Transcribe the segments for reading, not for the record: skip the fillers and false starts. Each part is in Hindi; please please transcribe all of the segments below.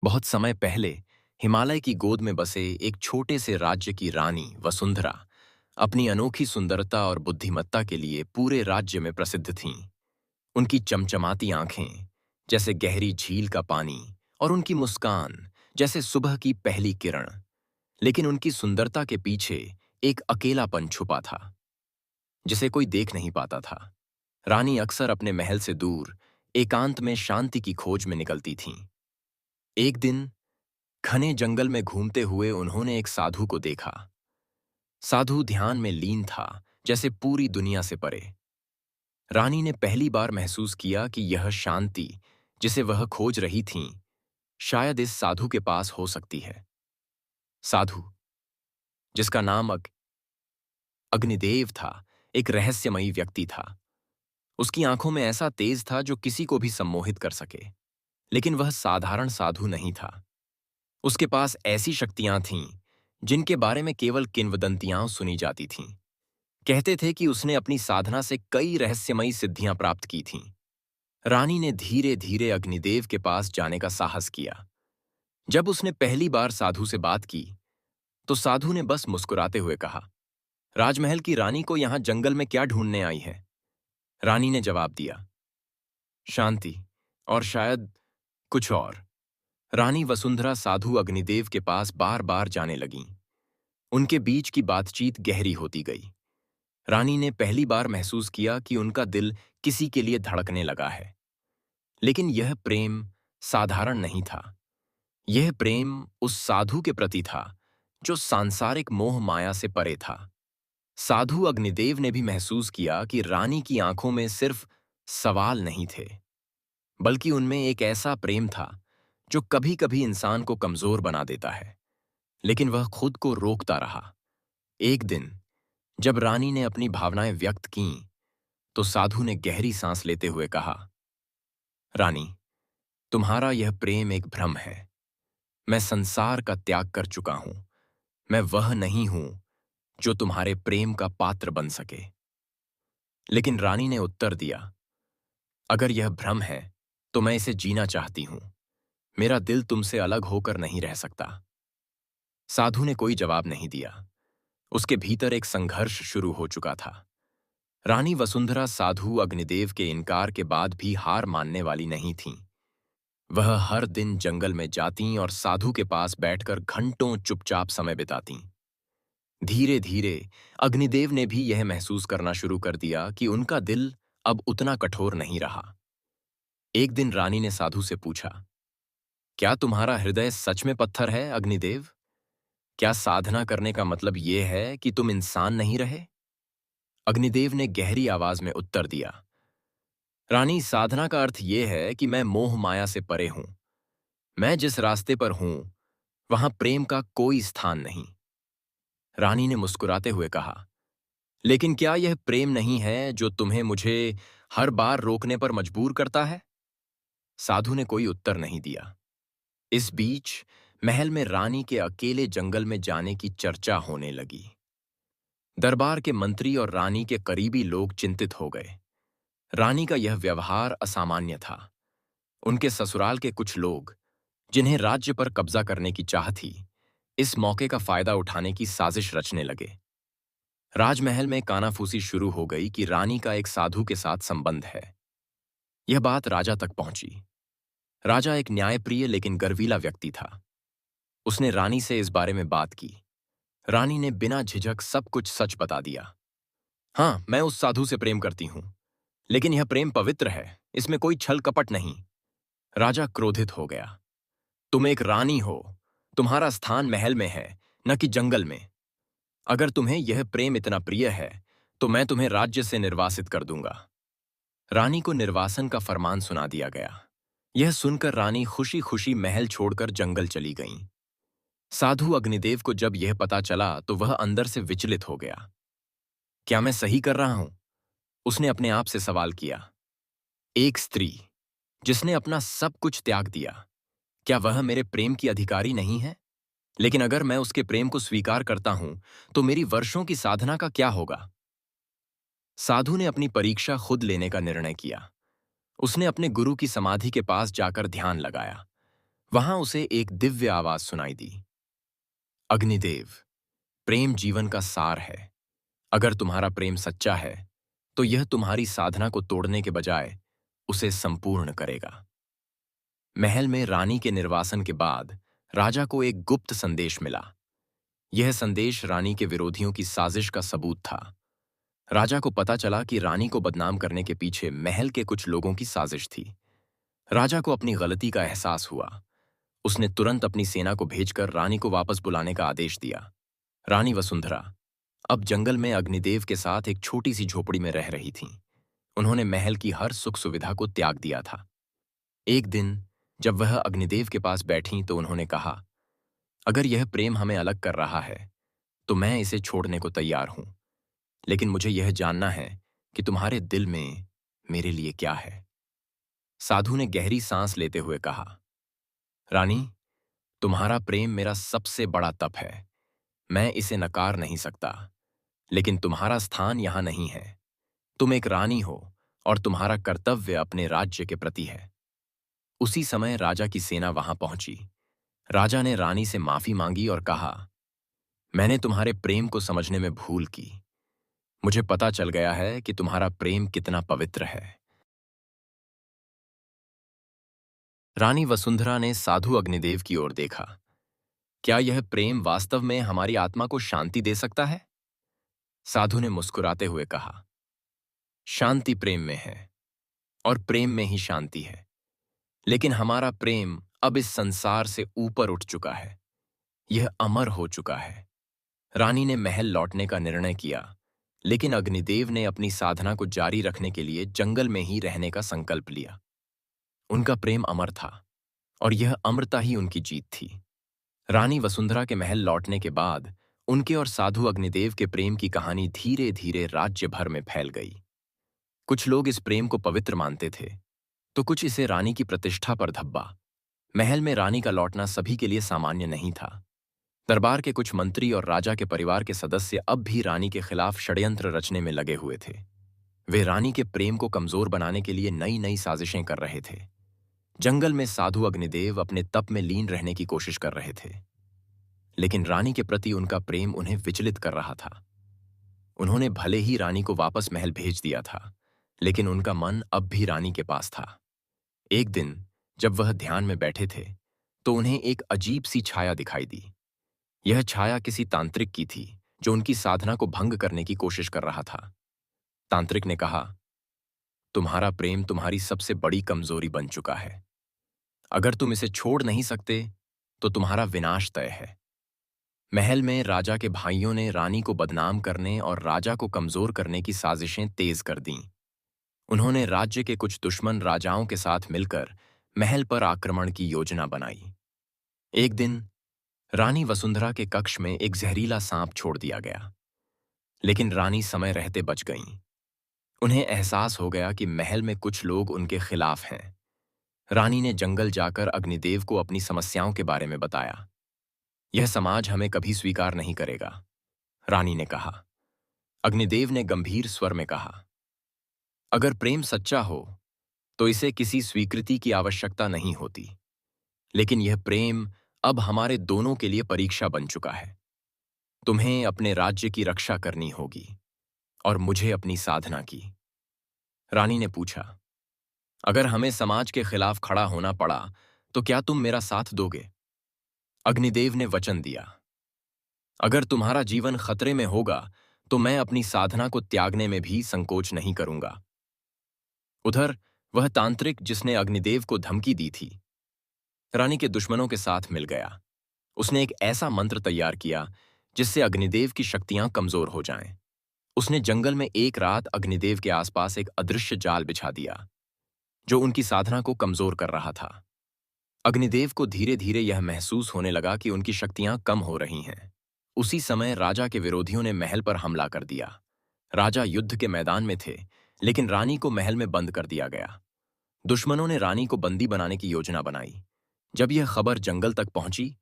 बहुत समय पहले हिमालय की गोद में बसे एक छोटे से राज्य की रानी वसुंधरा अपनी अनोखी सुंदरता और बुद्धिमत्ता के लिए पूरे राज्य में प्रसिद्ध थीं। उनकी चमचमाती आंखें जैसे गहरी झील का पानी और उनकी मुस्कान जैसे सुबह की पहली किरण। लेकिन उनकी सुंदरता के पीछे एक अकेलापन छुपा था जिसे कोई देख नहीं पाता था। रानी अक्सर अपने महल से दूर एकांत में शांति की खोज में निकलती थीं। एक दिन घने जंगल में घूमते हुए उन्होंने एक साधु को देखा। साधु ध्यान में लीन था, जैसे पूरी दुनिया से परे। रानी ने पहली बार महसूस किया कि यह शांति जिसे वह खोज रही थीं, शायद इस साधु के पास हो सकती है। साधु, जिसका नाम अग्निदेव था, एक रहस्यमयी व्यक्ति था। उसकी आंखों में ऐसा तेज था जो किसी को भी सम्मोहित कर सके। लेकिन वह साधारण साधु नहीं था। उसके पास ऐसी शक्तियां थीं जिनके बारे में केवल किंवदंतियां सुनी जाती थीं। कहते थे कि उसने अपनी साधना से कई रहस्यमयी सिद्धियां प्राप्त की थीं। रानी ने धीरे धीरे अग्निदेव के पास जाने का साहस किया। जब उसने पहली बार साधु से बात की तो साधु ने बस मुस्कुराते हुए कहा, राजमहल की रानी को यहां जंगल में क्या ढूंढने आई है? रानी ने जवाब दिया, शांति, और शायद कुछ और। रानी वसुंधरा साधु अग्निदेव के पास बार बार जाने लगीं। उनके बीच की बातचीत गहरी होती गई। रानी ने पहली बार महसूस किया कि उनका दिल किसी के लिए धड़कने लगा है। लेकिन यह प्रेम साधारण नहीं था। यह प्रेम उस साधु के प्रति था जो सांसारिक मोह माया से परे था। साधु अग्निदेव ने भी महसूस किया कि रानी की आंखों में सिर्फ सवाल नहीं थे, बल्कि उनमें एक ऐसा प्रेम था जो कभी कभी इंसान को कमजोर बना देता है। लेकिन वह खुद को रोकता रहा। एक दिन जब रानी ने अपनी भावनाएं व्यक्त कीं, तो साधु ने गहरी सांस लेते हुए कहा, रानी, तुम्हारा यह प्रेम एक भ्रम है। मैं संसार का त्याग कर चुका हूं। मैं वह नहीं हूं जो तुम्हारे प्रेम का पात्र बन सके। लेकिन रानी ने उत्तर दिया, अगर यह भ्रम है तो मैं इसे जीना चाहती हूं। मेरा दिल तुमसे अलग होकर नहीं रह सकता। साधु ने कोई जवाब नहीं दिया। उसके भीतर एक संघर्ष शुरू हो चुका था। रानी वसुंधरा साधु अग्निदेव के इनकार के बाद भी हार मानने वाली नहीं थीं। वह हर दिन जंगल में जातीं और साधु के पास बैठकर घंटों चुपचाप समय बितातीं। धीरे धीरे अग्निदेव ने भी यह महसूस करना शुरू कर दिया कि उनका दिल अब उतना कठोर नहीं रहा। एक दिन रानी ने साधु से पूछा, क्या तुम्हारा हृदय सच में पत्थर है, अग्निदेव? क्या साधना करने का मतलब यह है कि तुम इंसान नहीं रहे? अग्निदेव ने गहरी आवाज में उत्तर दिया, रानी, साधना का अर्थ यह है कि मैं मोह माया से परे हूं। मैं जिस रास्ते पर हूं वहां प्रेम का कोई स्थान नहीं। रानी ने मुस्कुराते हुए कहा, लेकिन क्या यह प्रेम नहीं है जो तुम्हें मुझे हर बार रोकने पर मजबूर करता है? साधु ने कोई उत्तर नहीं दिया। इस बीच महल में रानी के अकेले जंगल में जाने की चर्चा होने लगी। दरबार के मंत्री और रानी के करीबी लोग चिंतित हो गए। रानी का यह व्यवहार असामान्य था। उनके ससुराल के कुछ लोग, जिन्हें राज्य पर कब्जा करने की चाह थी, इस मौके का फायदा उठाने की साजिश रचने लगे। राजमहल में कानाफूसी शुरू हो गई कि रानी का एक साधु के साथ संबंध है। यह बात राजा तक पहुंची। राजा एक न्यायप्रिय लेकिन गर्वीला व्यक्ति था। उसने रानी से इस बारे में बात की। रानी ने बिना झिझक सब कुछ सच बता दिया। हाँ, मैं उस साधु से प्रेम करती हूं, लेकिन यह प्रेम पवित्र है, इसमें कोई छल कपट नहीं। राजा क्रोधित हो गया। तुम एक रानी हो, तुम्हारा स्थान महल में है, न कि जंगल में। अगर तुम्हें यह प्रेम इतना प्रिय है तो मैं तुम्हें राज्य से निर्वासित कर दूंगा। रानी को निर्वासन का फरमान सुना दिया गया। यह सुनकर रानी खुशी खुशी महल छोड़कर जंगल चली गईं। साधु अग्निदेव को जब यह पता चला तो वह अंदर से विचलित हो गया। क्या मैं सही कर रहा हूं? उसने अपने आप से सवाल किया। एक स्त्री जिसने अपना सब कुछ त्याग दिया, क्या वह मेरे प्रेम की अधिकारी नहीं है? लेकिन अगर मैं उसके प्रेम को स्वीकार करता हूं तो मेरी वर्षों की साधना का क्या होगा? साधु ने अपनी परीक्षा खुद लेने का निर्णय किया। उसने अपने गुरु की समाधि के पास जाकर ध्यान लगाया। वहां उसे एक दिव्य आवाज सुनाई दी। अग्निदेव, प्रेम जीवन का सार है। अगर तुम्हारा प्रेम सच्चा है तो यह तुम्हारी साधना को तोड़ने के बजाय उसे संपूर्ण करेगा। महल में रानी के निर्वासन के बाद राजा को एक गुप्त संदेश मिला। यह संदेश रानी के विरोधियों की साजिश का सबूत था। राजा को पता चला कि रानी को बदनाम करने के पीछे महल के कुछ लोगों की साजिश थी। राजा को अपनी गलती का एहसास हुआ। उसने तुरंत अपनी सेना को भेजकर रानी को वापस बुलाने का आदेश दिया। रानी वसुंधरा अब जंगल में अग्निदेव के साथ एक छोटी सी झोपड़ी में रह रही थीं। उन्होंने महल की हर सुख सुविधा को त्याग दिया था। एक दिन जब वह अग्निदेव के पास बैठीं तो उन्होंने कहा, अगर यह प्रेम हमें अलग कर रहा है तो मैं इसे छोड़ने को तैयार हूं, लेकिन मुझे यह जानना है कि तुम्हारे दिल में मेरे लिए क्या है। साधु ने गहरी सांस लेते हुए कहा, रानी, तुम्हारा प्रेम मेरा सबसे बड़ा तप है। मैं इसे नकार नहीं सकता, लेकिन तुम्हारा स्थान यहां नहीं है। तुम एक रानी हो और तुम्हारा कर्तव्य अपने राज्य के प्रति है। उसी समय राजा की सेना वहां पहुंची। राजा ने रानी से माफी मांगी और कहा, मैंने तुम्हारे प्रेम को समझने में भूल की। मुझे पता चल गया है कि तुम्हारा प्रेम कितना पवित्र है। रानी वसुंधरा ने साधु अग्निदेव की ओर देखा। क्या यह प्रेम वास्तव में हमारी आत्मा को शांति दे सकता है? साधु ने मुस्कुराते हुए कहा, शांति प्रेम में है और प्रेम में ही शांति है। लेकिन हमारा प्रेम अब इस संसार से ऊपर उठ चुका है। यह अमर हो चुका है। रानी ने महल लौटने का निर्णय किया, लेकिन अग्निदेव ने अपनी साधना को जारी रखने के लिए जंगल में ही रहने का संकल्प लिया। उनका प्रेम अमर था और यह अमरता ही उनकी जीत थी। रानी वसुंधरा के महल लौटने के बाद उनके और साधु अग्निदेव के प्रेम की कहानी धीरे धीरे राज्य भर में फैल गई। कुछ लोग इस प्रेम को पवित्र मानते थे, तो कुछ इसे रानी की प्रतिष्ठा पर धब्बा। महल में रानी का लौटना सभी के लिए सामान्य नहीं था। दरबार के कुछ मंत्री और राजा के परिवार के सदस्य अब भी रानी के खिलाफ षड्यंत्र रचने में लगे हुए थे। वे रानी के प्रेम को कमजोर बनाने के लिए नई नई साजिशें कर रहे थे। जंगल में साधु अग्निदेव अपने तप में लीन रहने की कोशिश कर रहे थे, लेकिन रानी के प्रति उनका प्रेम उन्हें विचलित कर रहा था। उन्होंने भले ही रानी को वापस महल भेज दिया था, लेकिन उनका मन अब भी रानी के पास था। एक दिन जब वह ध्यान में बैठे थे तो उन्हें एक अजीब सी छाया दिखाई दी। यह छाया किसी तांत्रिक की थी जो उनकी साधना को भंग करने की कोशिश कर रहा था। तांत्रिक ने कहा, तुम्हारा प्रेम तुम्हारी सबसे बड़ी कमजोरी बन चुका है। अगर तुम इसे छोड़ नहीं सकते तो तुम्हारा विनाश तय है। महल में राजा के भाइयों ने रानी को बदनाम करने और राजा को कमजोर करने की साजिशें तेज कर दीं। उन्होंने राज्य के कुछ दुश्मन राजाओं के साथ मिलकर महल पर आक्रमण की योजना बनाई। एक दिन रानी वसुंधरा के कक्ष में एक जहरीला सांप छोड़ दिया गया, लेकिन रानी समय रहते बच गईं। उन्हें एहसास हो गया कि महल में कुछ लोग उनके खिलाफ हैं। रानी ने जंगल जाकर अग्निदेव को अपनी समस्याओं के बारे में बताया। यह समाज हमें कभी स्वीकार नहीं करेगा, रानी ने कहा। अग्निदेव ने गंभीर स्वर में कहा, अगर प्रेम सच्चा हो तो इसे किसी स्वीकृति की आवश्यकता नहीं होती, लेकिन यह प्रेम अब हमारे दोनों के लिए परीक्षा बन चुका है। तुम्हें अपने राज्य की रक्षा करनी होगी और मुझे अपनी साधना की। रानी ने पूछा, अगर हमें समाज के खिलाफ खड़ा होना पड़ा तो क्या तुम मेरा साथ दोगे? अग्निदेव ने वचन दिया, अगर तुम्हारा जीवन खतरे में होगा तो मैं अपनी साधना को त्यागने में भी संकोच नहीं करूंगा। उधर वह तांत्रिक जिसने अग्निदेव को धमकी दी थी, रानी के दुश्मनों के साथ मिल गया। उसने एक ऐसा मंत्र तैयार किया जिससे अग्निदेव की शक्तियां कमजोर हो जाएं। उसने जंगल में एक रात अग्निदेव के आसपास एक अदृश्य जाल बिछा दिया जो उनकी साधना को कमजोर कर रहा था। अग्निदेव को धीरे धीरे यह महसूस होने लगा कि उनकी शक्तियां कम हो रही हैं। उसी समय राजा के विरोधियों ने महल पर हमला कर दिया। राजा युद्ध के मैदान में थे, लेकिन रानी को महल में बंद कर दिया गया। दुश्मनों ने रानी को बंदी बनाने की योजना बनाई। जब यह खबर जंगल तक पहुंची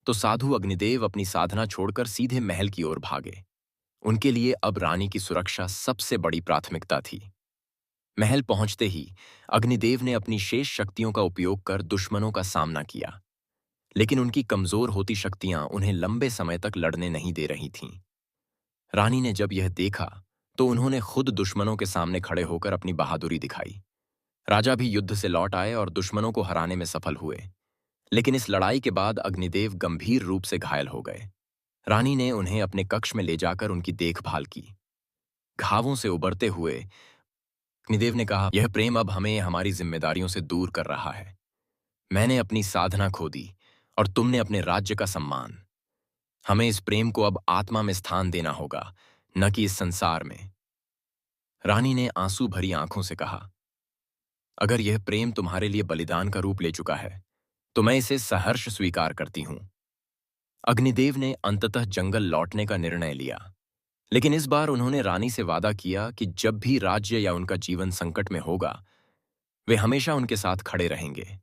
तो साधु अग्निदेव अपनी साधना छोड़कर सीधे महल की ओर भागे। उनके लिए अब रानी की सुरक्षा सबसे बड़ी प्राथमिकता थी। महल पहुंचते ही अग्निदेव ने अपनी शेष शक्तियों का उपयोग कर दुश्मनों का सामना किया। लेकिन उनकी कमजोर होती शक्तियां उन्हें लंबे समय तक लड़ने नहीं दे रही थीं। रानी ने जब यह देखा तो उन्होंने खुद दुश्मनों के सामने खड़े होकर अपनी बहादुरी दिखाई। राजा भी युद्ध से लौट आए और दुश्मनों को हराने में सफल हुए। लेकिन इस लड़ाई के बाद अग्निदेव गंभीर रूप से घायल हो गए। रानी ने उन्हें अपने कक्ष में ले जाकर उनकी देखभाल की। घावों से उबरते हुए अग्निदेव ने कहा, यह प्रेम अब हमें हमारी जिम्मेदारियों से दूर कर रहा है। मैंने अपनी साधना खो दी और तुमने अपने राज्य का सम्मान। हमें इस प्रेम को अब आत्मा में स्थान देना होगा, न कि इस संसार में। रानी ने आंसू भरी आंखों से कहा, अगर यह प्रेम तुम्हारे लिए बलिदान का रूप ले चुका है तो मैं इसे सहर्ष स्वीकार करती हूं। अग्निदेव ने अंततः जंगल लौटने का निर्णय लिया। लेकिन इस बार उन्होंने रानी से वादा किया कि जब भी राज्य या उनका जीवन संकट में होगा, वे हमेशा उनके साथ खड़े रहेंगे।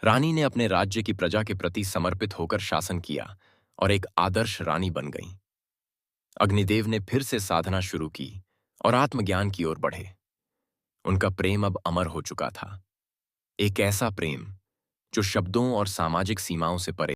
रानी ने अपने राज्य की प्रजा के प्रति समर्पित होकर शासन किया और एक आदर्श रानी बन गईं। अग्निदेव ने फिर से साधना शुरू की और आत्मज्ञान की ओर बढ़े। उनका प्रेम अब अमर हो चुका था, एक ऐसा प्रेम जो शब्दों और सामाजिक सीमाओं से परे